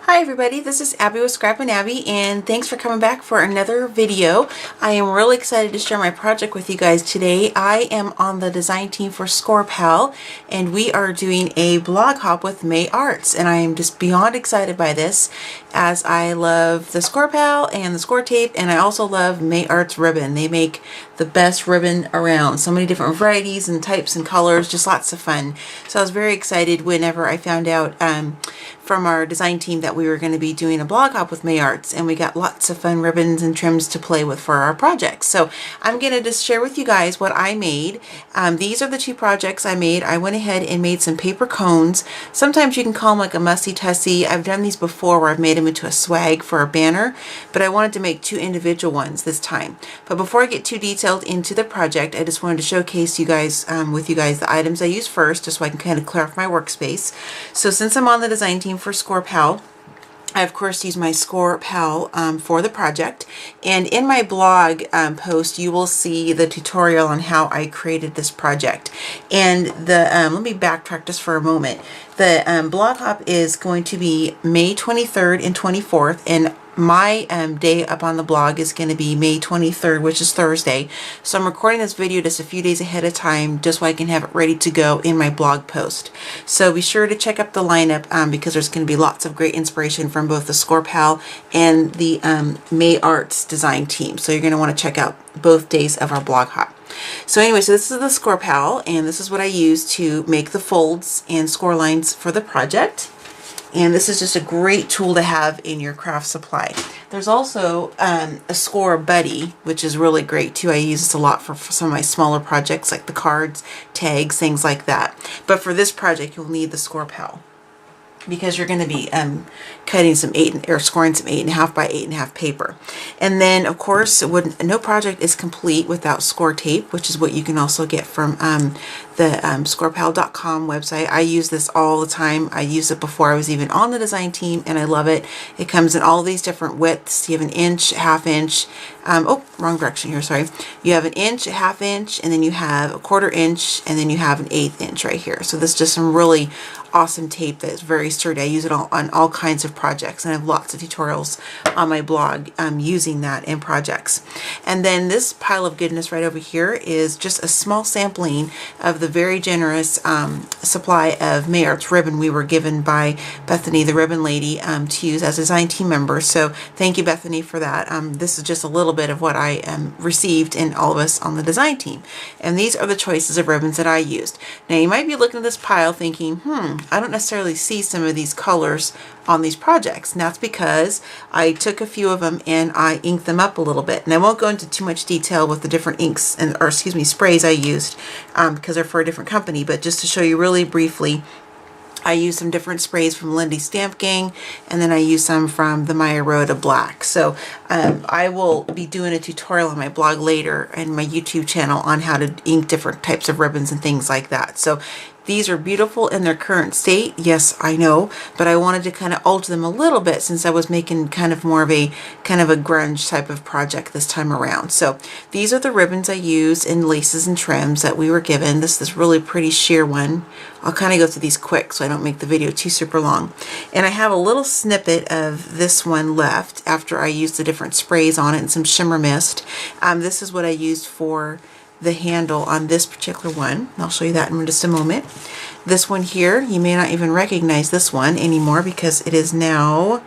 Hi everybody, this is Abby with Scrap and Abby, and thanks for coming back for another video. I am really excited to share my project with you guys today. I am on the design team for Scor-pal, and we are doing a blog hop with May Arts, and I am just beyond excited by this, as I love the Scor-pal and the Scor tape, and I also love May Arts ribbon. They make the best ribbon around. So many different varieties and types and colors, just lots of fun. So I was very excited whenever I found out from our design team that we were going to be doing a blog hop with May Arts, and we got lots of fun ribbons and trims to play with for our projects. So I'm going to just share with you guys what I made. These are the two projects I made. I went ahead and made some paper cones. Sometimes you can call them like a mussy tussy. I've done these before where I've made them into a swag for a banner, but I wanted to make two individual ones this time. But before I get too detailed into the project, I just wanted to showcase you guys with you guys the items I used first, just so I can kind of clear off my workspace. So since I'm on the design team for Scor-pal, I of course use my Scor-pal for the project, and in my blog post you will see the tutorial on how I created this project. And the let me backtrack just for a moment. The blog hop is going to be May 23rd and 24th, and my day up on the blog is going to be May 23rd, which is Thursday. So I'm recording this video just a few days ahead of time, just so I can have it ready to go in my blog post. So be sure to check up the lineup because there's going to be lots of great inspiration from both the Scor-pal and the May Arts design team. So you're going to want to check out both days of our blog hop. So anyway, so this is the Scor-pal, and this is what I use to make the folds and score lines for the project. And this is just a great tool to have in your craft supply. There's also a Scor Buddy, which is really great too. I use this a lot for some of my smaller projects like the cards, tags, things like that. But for this project, you'll need the Scor-pal, because you're going to be cutting some scoring some 8.5 by 8.5 paper. And then of course, no project is complete without Scor tape, which is what you can also get from the Scorpal.com website. I use this all the time. I used it before I was even on the design team, and I love it. It comes in all these different widths. You have an inch, half inch, oh, wrong direction here, sorry. You have an inch, a half inch, and then you have a 1/4 inch, and then you have an 1/8 inch right here. So this is just some really awesome tape that is very sturdy. I use it on all kinds of projects, and I have lots of tutorials on my blog using that in projects. And then this pile of goodness right over here is just a small sampling of the very generous supply of May Arts ribbon we were given by Bethany, the ribbon lady, to use as a design team member. So thank you, Bethany, for that. This is just a little bit of what I received in all of us on the design team. And these are the choices of ribbons that I used. Now you might be looking at this pile thinking, I don't necessarily see some of these colors on these projects, and that's because I took a few of them and I inked them up a little bit. And I won't go into too much detail with the different inks or excuse me, sprays I used because they're for a different company, but just to show you really briefly, I used some different sprays from Lindy Stamp Gang, and then I used some from the Maya Rhoda Black. So I will be doing a tutorial on my blog later and my YouTube channel on how to ink different types of ribbons and things like that. So these are beautiful in their current state. Yes, I know, but I wanted to kind of alter them a little bit since I was making kind of more of a grunge type of project this time around. So these are the ribbons I use in laces and trims that we were given. This really pretty sheer one. I'll kind of go through these quick so I don't make the video too super long. And I have a little snippet of this one left after I used the different sprays on it and some shimmer mist. This is what I used for the handle on this particular one. I'll show you that in just a moment. This one here, you may not even recognize this one anymore because it is now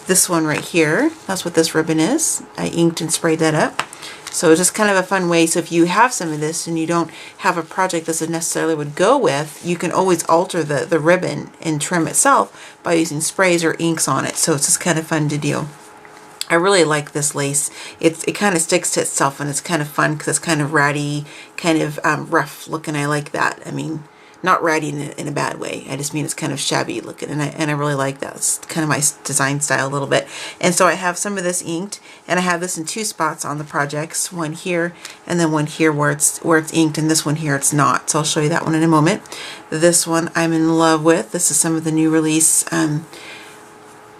this one right here. That's what this ribbon is. I inked and sprayed that up. So it's just kind of a fun way. So if you have some of this and you don't have a project this necessarily would go with, you can always alter the ribbon and trim itself by using sprays or inks on it. So it's just kind of fun to do. I really like this lace. It kind of sticks to itself, and it's kind of fun because it's kind of ratty, kind of rough looking. I like that. I mean, not ratty in a bad way. I just mean it's kind of shabby looking, and I really like that. It's kind of my design style a little bit. And so I have some of this inked, and I have this in two spots on the projects. One here, and then one here where it's inked, and this one here it's not. So I'll show you that one in a moment. This one I'm in love with. This is some of the new release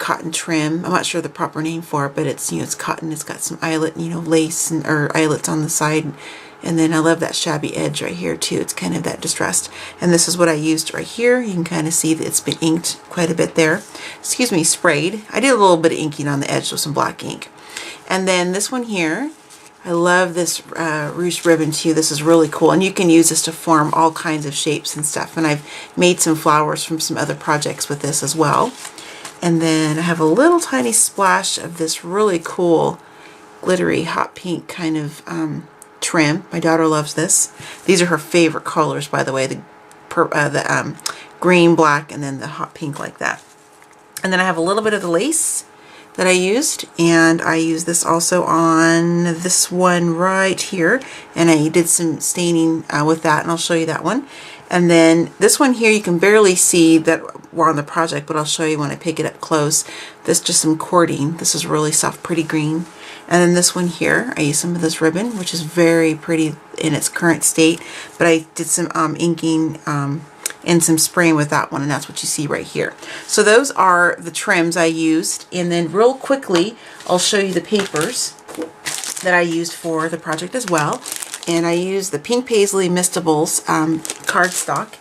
cotton trim. I'm not sure the proper name for it, but it's, it's cotton. It's got some eyelet, lace or eyelets on the side. And then I love that shabby edge right here too. It's kind of that distressed. And this is what I used right here. You can kind of see that it's been inked quite a bit there. Excuse me, sprayed. I did a little bit of inking on the edge with some black ink. And then this one here, I love this ruched ribbon too. This is really cool. And you can use this to form all kinds of shapes and stuff. And I've made some flowers from some other projects with this as well. And then I have a little tiny splash of this really cool glittery hot pink kind of trim. My daughter loves this. These are her favorite colors, by the way, the green, black, and then the hot pink like that. And then I have a little bit of the lace that I used, and I used this also on this one right here, and I did some staining with that, and I'll show you that one. And then this one here, you can barely see that we're on the project, but I'll show you when I pick it up close. This just some cording. This is really soft, pretty green. And then this one here, I used some of this ribbon, which is very pretty in its current state, but I did some inking and some spraying with that one, and that's what you see right here. So those are the trims I used, and then real quickly, I'll show you the papers that I used for the project as well. And I used the Pink Paisley Mistables cardstock,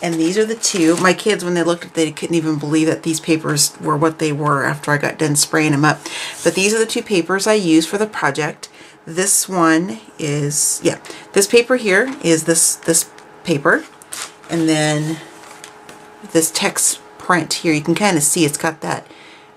and these are the two. My kids, when they looked at it, they couldn't even believe that these papers were what they were after I got done spraying them up. But these are the two papers I used for the project. This one is, this paper here is this paper. And then this text print here, you can kind of see it's got that,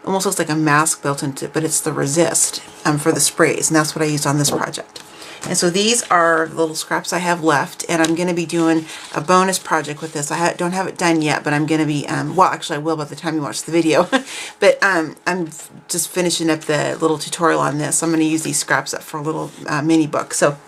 almost looks like a mask built into it, but it's the resist for the sprays, and that's what I used on this project. And so these are the little scraps I have left, and I'm going to be doing a bonus project with this. I don't have it done yet, but I'm going to be, well, actually I will by the time you watch the video. But I'm just finishing up the little tutorial on this. I'm going to use these scraps up for a little mini book. So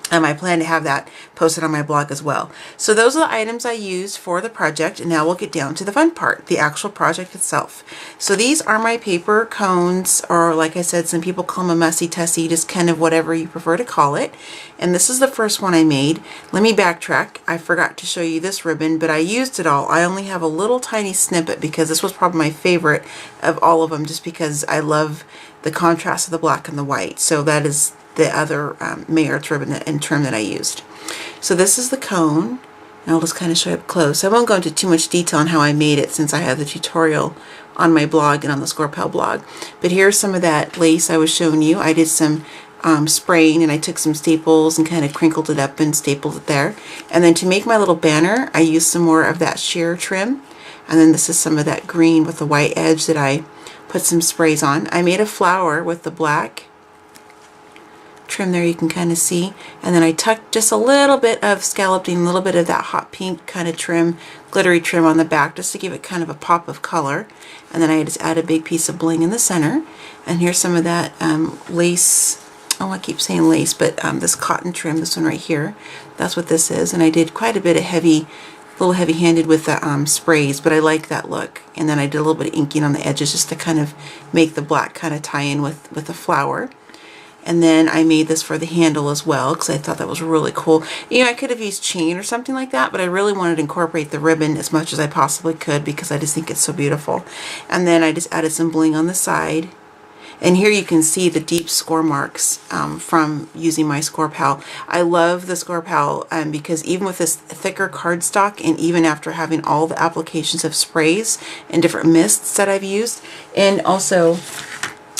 I plan to have that posted on my blog as well. So those are the items I used for the project, and now we'll get down to the fun part, the actual project itself. So these are my paper cones, or like I said, some people call them a messy tussy, just kind of whatever you prefer to call it. And this is the first one I made. Let me backtrack. I forgot to show you this ribbon, but I used it all. I only have a little tiny snippet because this was probably my favorite of all of them, just because I love the contrast of the black and the white. So that is the other Mayer's ribbon and trim that I used. So this is the cone, and I'll just kind of show you up close. I won't go into too much detail on how I made it, since I have the tutorial on my blog and on the Scor-pal blog. But here's some of that lace I was showing you. I did some spraying, and I took some staples and kind of crinkled it up and stapled it there. And then to make my little banner, I used some more of that sheer trim. And then this is some of that green with the white edge that I put some sprays on. I made a flower with the black trim there, you can kind of see, and then I tucked just a little bit of scalloping, a little bit of that hot pink kind of trim, glittery trim on the back, just to give it kind of a pop of color. And then I just add a big piece of bling in the center. And here's some of that lace, oh, I keep saying lace, but this cotton trim, this one right here, that's what this is. And I did quite a bit of a little heavy-handed with the sprays, but I like that look. And then I did a little bit of inking on the edges just to kind of make the black kind of tie in with the flower. And then I made this for the handle as well, because I thought that was really cool. I could have used chain or something like that, but I really wanted to incorporate the ribbon as much as I possibly could, because I just think it's so beautiful. And then I just added some bling on the side. And here you can see the deep score marks from using my Scor-pal. I love the Scor-pal because even with this thicker cardstock, and even after having all the applications of sprays and different mists that I've used, and also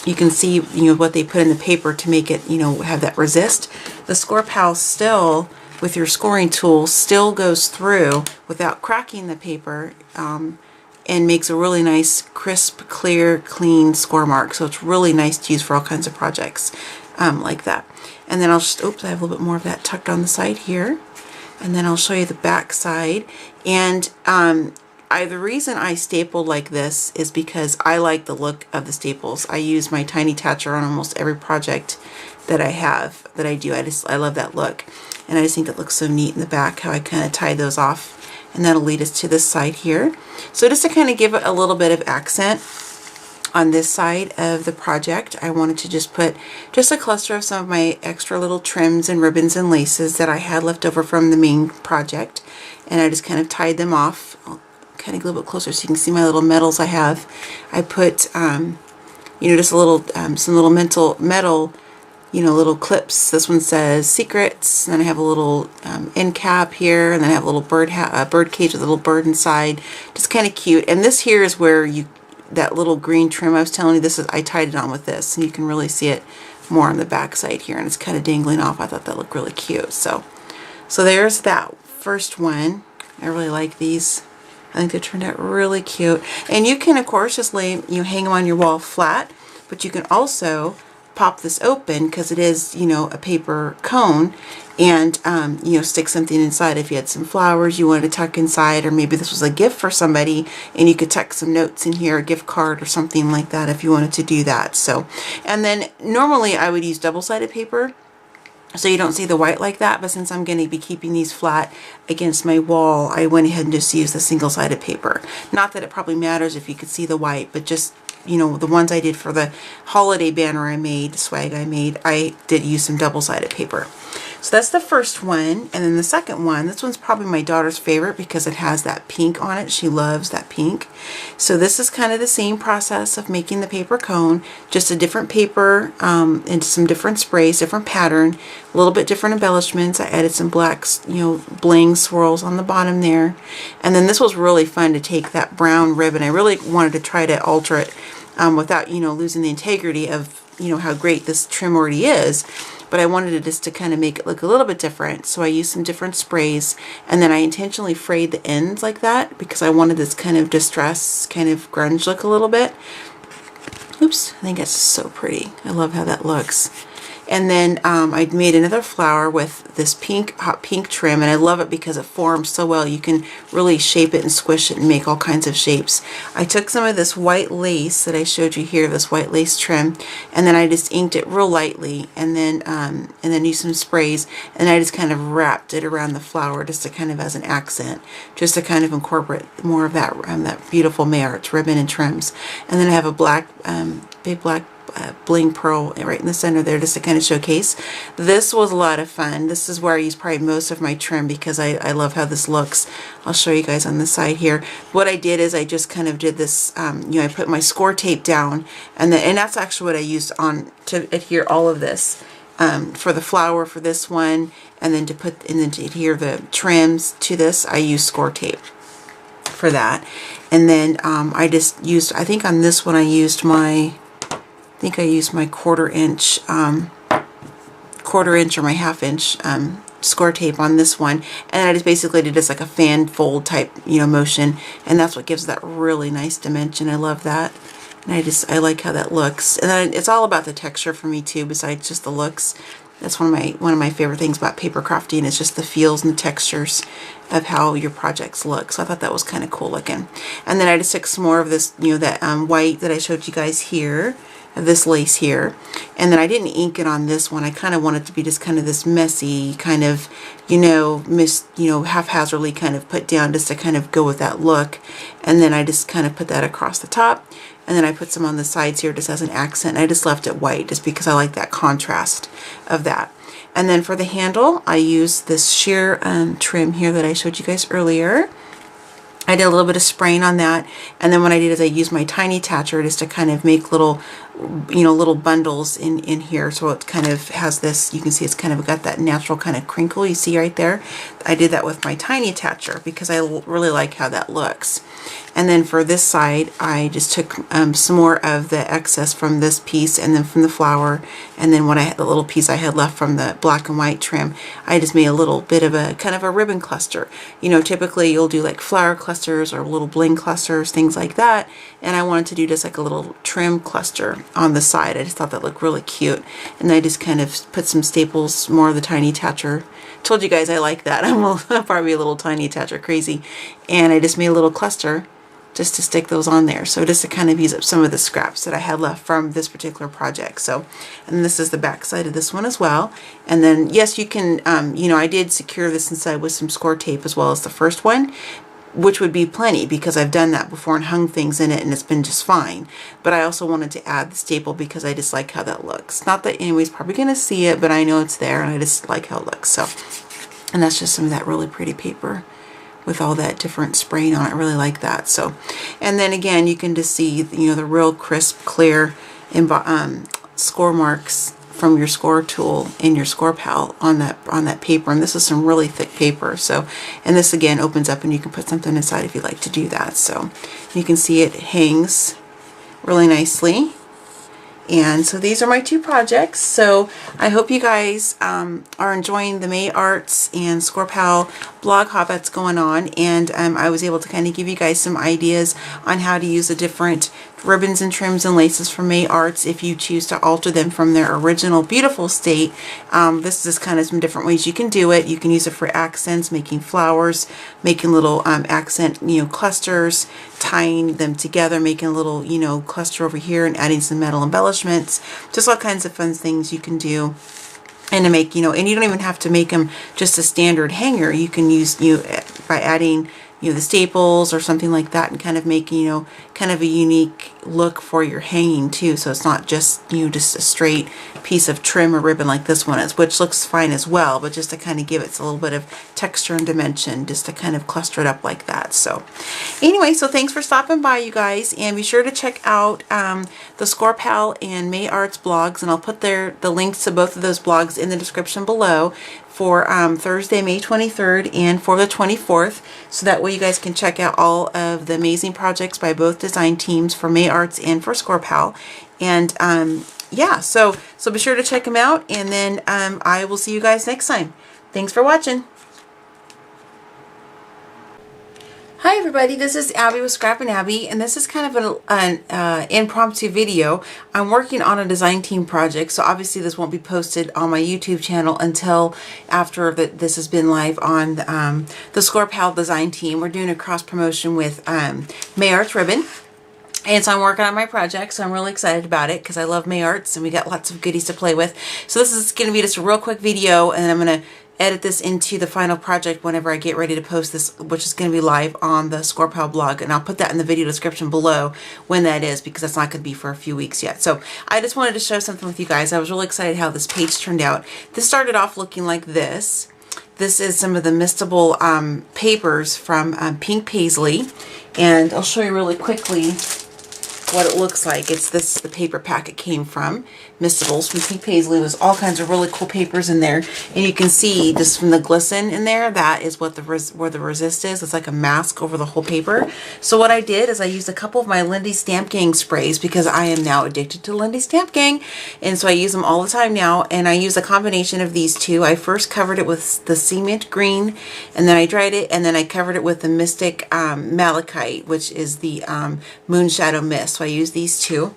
you can see, what they put in the paper to make it, have that resist. The Scor-pal still, with your scoring tool, still goes through without cracking the paper, and makes a really nice, crisp, clear, clean score mark. So it's really nice to use for all kinds of projects like that. And then I'll just, oops, I have a little bit more of that tucked on the side here. And then I'll show you the back side. And the reason I stapled like this is because I like the look of the staples. I use my tiny tatcher on almost every project that I have, that I do. I love that look. And I just think it looks so neat in the back, how I kind of tie those off. And that'll lead us to this side here. So just to kind of give it a little bit of accent on this side of the project, I wanted to just put just a cluster of some of my extra little trims and ribbons and laces that I had left over from the main project. And I just kind of tied them off. I'll kind of a little bit closer so you can see my little medals I have. I put, you know, just a little, some little metal, you know, little clips. This one says secrets. And then I have a little end cap here, and then I have a little bird cage with a little bird inside. Just kind of cute. And this here is where that little green trim I was telling you, I tied it on with this, and you can really see it more on the back side here, and it's kind of dangling off. I thought that looked really cute. So there's that first one. I really like these. I think they turned out really cute. And you can, of course, just hang them on your wall flat, but you can also pop this open because it is, you know, a paper cone, and you know, stick something inside. If you had some flowers you wanted to tuck inside, or maybe this was a gift for somebody and you could tuck some notes in here, a gift card or something like that if you wanted to do that. So, and then normally I would use double-sided paper so you don't see the white like that, but since I'm going to be keeping these flat against my wall, I went ahead and just used the single-sided paper. Not that it probably matters if you could see the white, but just, you know, the ones I did for the holiday banner I made, the swag I made, I did use some double-sided paper. So that's the first one. And then the second one, this one's probably my daughter's favorite because it has that pink on it. She loves that pink. So this is kind of the same process of making the paper cone, just a different paper and some different sprays, different pattern, a little bit different embellishments. I added some black, you know, bling swirls on the bottom there. And then this was really fun to take that brown ribbon. I really wanted to try to alter it without, you know, losing the integrity of, you know, how great this trim already is. But I wanted it just to kind of make it look a little bit different. So I used some different sprays, and then I intentionally frayed the ends like that because I wanted this kind of distress, kind of grunge look a little bit. Oops, I think that's so pretty. I love how that looks. And then I made another flower with this pink, hot pink trim, and I love it because it forms so well. You can really shape it and squish it and make all kinds of shapes. I took some of this white lace that I showed you here, this white lace trim, and then I just inked it real lightly, and then used some sprays, and I just kind of wrapped it around the flower just to kind of as an accent, just to kind of incorporate more of that that beautiful Mayarts ribbon and trims. And then I have a black, big black bling pearl right in the center there just to kind of showcase. This was a lot of fun. This is where I use probably most of my trim because I love how this looks. I'll show you guys on the side here. What I did is I just kind of did this, you know, I put my score tape down, and that's actually what I used on to adhere all of this for the flower for this one, and then to adhere the trims to this, I use score tape for that. And then I just used, I think on this one I used my quarter inch or my half-inch score tape on this one, and I just basically did just like a fan fold type, you know, motion, and that's what gives that really nice dimension. I love that, and I like how that looks. And then it's all about the texture for me too, besides just the looks. That's one of my favorite things about paper crafting is just the feels and the textures of how your projects look. So I thought that was kind of cool looking. And then I just took some more of this, you know, that white that I showed you guys here, this lace here, and then I didn't ink it on this one. I kind of wanted it to be just kind of this messy kind of, you know, haphazardly kind of put down just to kind of go with that look. And then I just kind of put that across the top, and then I put some on the sides here just as an accent. I just left it white just because I like that contrast of that. And then for the handle, I used this sheer trim here that I showed you guys earlier. I did a little bit of spraying on that, and then what I did is I used my tiny attacher just to kind of make little, you know, little bundles in here. So it kind of has this, you can see it's kind of got that natural kind of crinkle you see right there. I did that with my tiny attacher because I really like how that looks. And then for this side, I just took some more of the excess from this piece and then from the flower, and then the little piece I had left from the black and white trim, I just made a little bit of a kind of a ribbon cluster. You know, typically you'll do like flower clusters or little bling clusters, things like that. And I wanted to do just like a little trim cluster on the side. I just thought that looked really cute. And I just kind of put some staples, more of the tiny attacher. Told you guys I like that. I'm probably a little tiny attacher crazy. And I just made a little cluster just to stick those on there. So just to kind of use up some of the scraps that I had left from this particular project. So, and this is the back side of this one as well. And then, yes, you can, you know, I did secure this inside with some score tape as well as the first one, which would be plenty because I've done that before and hung things in it and it's been just fine. But I also wanted to add the staple because I just like how that looks. Not that anybody's probably going to see it, but I know it's there and I just like how it looks. So, and that's just some of that really pretty paper with all that different spraying on it. I really like that. So, and then again, you can just see, you know, the real crisp, clear score marks from your score tool in your Scor-pal on that paper. And this is some really thick paper. So, and this again opens up and you can put something inside if you'd like to do that. So you can see it hangs really nicely. And so these are my two projects. So I hope you guys are enjoying the May Arts and Scor-pal blog hop that's going on. And I was able to kind of give you guys some ideas on how to use the different ribbons and trims and laces from May Arts if you choose to alter them from their original beautiful state. This is kind of some different ways you can do it. You can use it for accents, making flowers, making little accent, you know, clusters, tying them together, making a little, you know, cluster over here and adding some metal embellishments. Just all kinds of fun things you can do. And to make, you know, and you don't even have to make them just a standard hanger. You can use, you know, by adding, you know, the staples or something like that, and kind of making, you know, kind of a unique look for your hanging too. So it's not just, you know, just a straight piece of trim or ribbon like this one is, which looks fine as well, but just to kind of give it a little bit of texture and dimension, just to kind of cluster it up like that. So anyway, so thanks for stopping by, you guys, and be sure to check out the Scor-pal and May Arts blogs, and I'll put the links to both of those blogs in the description below for Thursday, May 23rd and for the 24th. So that way you guys can check out all of the amazing projects by both design teams for May Arts and for Scor-pal. And yeah, so be sure to check them out, and then I will see you guys next time. Thanks for watching. Hi everybody, this is Abby with Scrappin' Abby, and this is kind of an impromptu video. I'm working on a design team project, so obviously this won't be posted on my YouTube channel until after this has been live on the Scor-pal design team. We're doing a cross promotion with May Arts ribbon. And so I'm working on my project, so I'm really excited about it because I love May Arts and we got lots of goodies to play with. So this is going to be just a real quick video, and I'm going to edit this into the final project whenever I get ready to post this, which is going to be live on the Scor-pal blog, and I'll put that in the video description below when that is, because that's not going to be for a few weeks yet. So I just wanted to share something with you guys. I was really excited how this page turned out. This started off looking like this. This is some of the mistable papers from Pink Paisley, and I'll show you really quickly what it looks like. It's the paper pack it came from. Mistables from Pink Paisley. There's all kinds of really cool papers in there, and you can see just from the glisten in there, that is what where the resist is. It's like a mask over the whole paper. So what I did is I used a couple of my Lindy Stamp Gang sprays, because I am now addicted to Lindy Stamp Gang, and so I use them all the time now, and I use a combination of these two. I first covered it with the cement green, and then I dried it, and then I covered it with the Mystic Malachite, which is the Moonshadow Mist. So I used these two.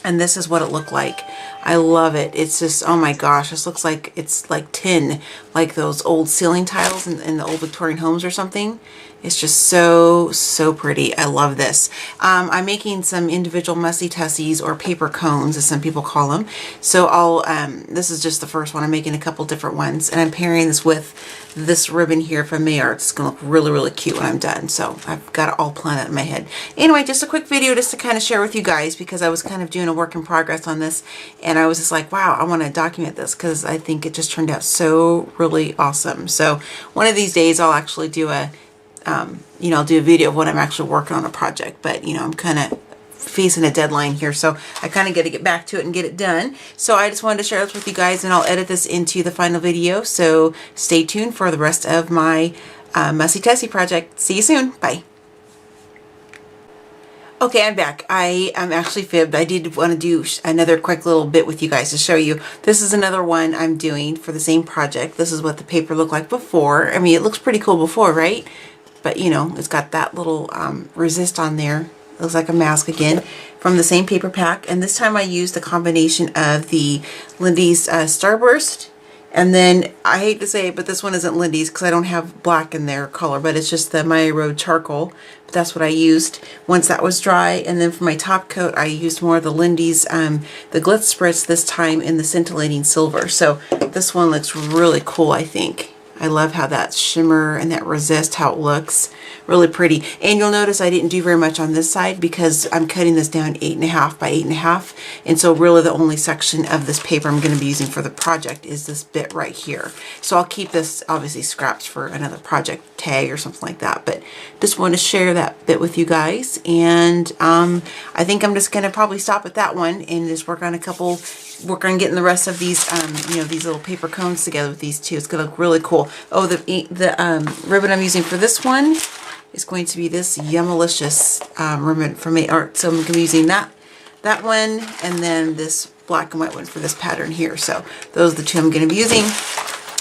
And this is what it looked like. I love it. It's just, oh my gosh, this looks like it's like tin, like those old ceiling tiles in the old Victorian homes or something. It's just so, so pretty. I love this. I'm making some individual mussy tussies, or paper cones as some people call them. So this is just the first one. I'm making a couple different ones, and I'm pairing this with this ribbon here from May Arts. It's gonna look really, really cute when I'm done. So I've got it all planned out in my head. Anyway, just a quick video just to kind of share with you guys, because I was kind of doing a work in progress on this, and I was just like, wow, I want to document this because I think it just turned out so really awesome. So one of these days I'll actually do a you know, I'll do a video of when I'm actually working on a project, but you know, I'm kind of facing a deadline here, so I kind of got to get back to it and get it done. So I just wanted to share this with you guys, and I'll edit this into the final video, so stay tuned for the rest of my Mussy Tussie project. See you soon. Bye. Okay, I'm back. I am actually fibbed. I did want to do another quick little bit with you guys to show you. This is another one I'm doing for the same project. This is what the paper looked like before. I mean, it looks pretty cool before, right? But you know, it's got that little resist on there. It looks like a mask again from the same paper pack. And this time I used a combination of the Lindy's Starburst. And then, I hate to say it, but this one isn't Lindy's because I don't have black in their color, but it's just the My Road Charcoal. But that's what I used once that was dry. And then for my top coat, I used more of the Lindy's, the Glitz Spritz, this time in the Scintillating Silver. So this one looks really cool, I think. I love how that shimmer and that resist, how it looks. really pretty. And you'll notice I didn't do very much on this side because I'm cutting this down 8.5 by 8.5. And so really the only section of this paper I'm going to be using for the project is this bit right here. So I'll keep this obviously scraps for another project tag or something like that. But just want to share that bit with you guys. And I think I'm just going to probably stop at that one and just work on getting the rest of these, you know, these little paper cones together with these two. It's going to look really cool. Oh, the ribbon I'm using for this one is going to be this Yumalicious ribbon from Art. So I'm going to be using that one, and then this black and white one for this pattern here. So those are the two I'm going to be using.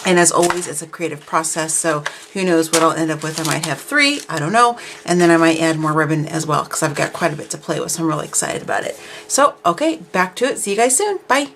And as always, it's a creative process, so who knows what I'll end up with. I might have 3, I don't know. And then I might add more ribbon as well because I've got quite a bit to play with, so I'm really excited about it. So, okay, back to it. See you guys soon. Bye.